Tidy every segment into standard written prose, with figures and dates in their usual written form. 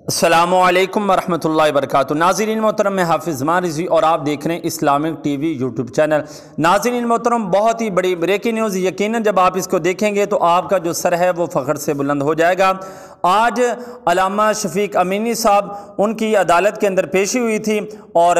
السلام علیکم ورحمۃ اللہ وبرکاتہ۔ ناظرین محترم، میں حافظ زمان رضوی اور آپ دیکھ رہے ہیں Islamic T V YouTube channel. ناظرین محترم، بہت ہی بڑی بریکنگ نیوز، یقیناً جب آپ اس کو دیکھیں گے تو آپ کا جو سر ہے وہ فخر سے بلند ہو جائے گا۔ آج علامہ شفیق امینی صاحب ان کی عدالت کے اندر پیشی ہوئی تھی، اور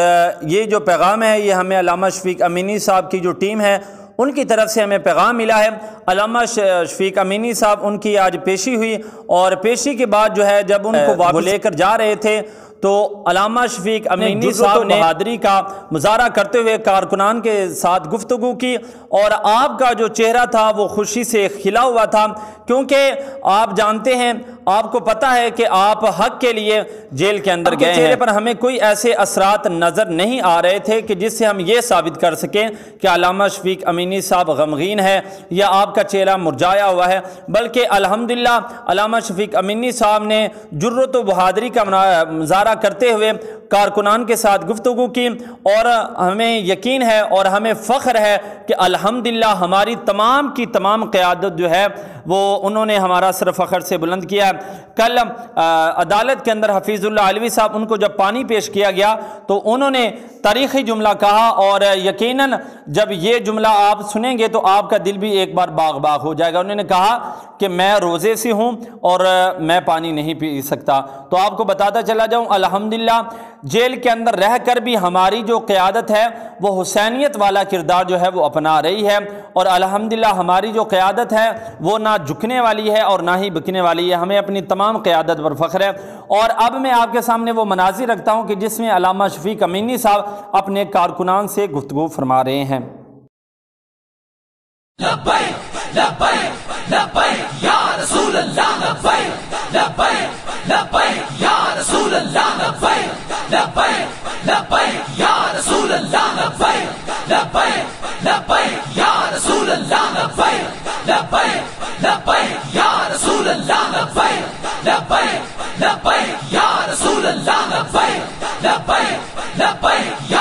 یہ جو پیغام ہے یہ ہمیں علامہ شفیق امینی صاحب کی جو ٹیم ہے ان کی طرف سے ہمیں پیغام ملا ہے۔ علامہ شفیق امینی صاحب ان کی آج پیشی ہوئی، اور پیشی کے بعد جو ہے جب ان کو واپس لے کر جا رہے تھے تو علامہ شفیق امینی صاحب نے بہادری کا مظاہرہ کرتے ہوئے کارکنان کے ساتھ گفتگو کی، اور آپ کا جو چہرہ تھا وہ خوشی سے کھلا ہوا تھا، کیونکہ آپ جانتے ہیں، آپ کو پتہ ہے کہ آپ حق کے لیے جیل کے اندر گئے ہیں۔ چہرے پر ہمیں کوئی ایسے اثرات نظر نہیں آ رہے تھے کہ جس سے ہم یہ ثابت کر سکیں کہ علامہ شفیق امینی صاحب غمگین ہے یا آپ کا چہرہ مرجھایا ہوا ہے، بلکہ الحمدللہ علامہ شفیق امینی صاحب نے جرأت و بہادری کا مظاہرہ کرتے ہوئے کارکنان کے ساتھ گفتگو کی، اور ہمیں یقین ہے اور ہمیں فخر ہے کہ الحمدللہ ہماری تمام کی تمام قیادت جو ہے وہ انہوں نے ہمارا سر فخر سے بلند کیا۔ کل عدالت کے اندر حفیظ اللہ علوی صاحب ان کو جب پانی پیش کیا گیا تو انہوں نے تاریخی جملہ کہا، اور یقیناً جب یہ جملہ آپ سنیں گے تو آپ کا دل بھی ایک بار باغ باغ ہو جائے گا۔ انہوں نے کہا کہ میں روزے سے ہوں اور میں پانی نہیں پی سکتا۔ تو آپ کو بتاتا چلا جاؤں، الحمدللہ جیل کے اندر رہ کر بھی ہماری جو قیادت ہے وہ حسینیت والا کردار جو ہے وہ اپنا رہی ہے، اور الحمدللہ ہماری جو قیادت ہے وہ نہ جھکنے والی ہے اور نہ ہی بکنے والی ہے۔ ہمیں اپنی تمام قیادت پر فخر ہے۔ اور اب میں آپ کے سامنے وہ مناظر رکھتا ہوں کہ جس میں علامہ شفیق امینی صاحب اپنے کارکنان سے گفتگو فرما رہے ہیں۔ لبیک لبیک لبیک یا رسول اللہ، لبیک لبیک لبیک یا رسول اللہ، لبیک لبیک لبیک یا رسول اللہ، لبیک لبیک لبیک یا رسول اللہ، لبیک لبیک لبیک یا رسول اللہ، لبیک لبیک لبیک یا رسول اللہ، لبیک لبیک لبیک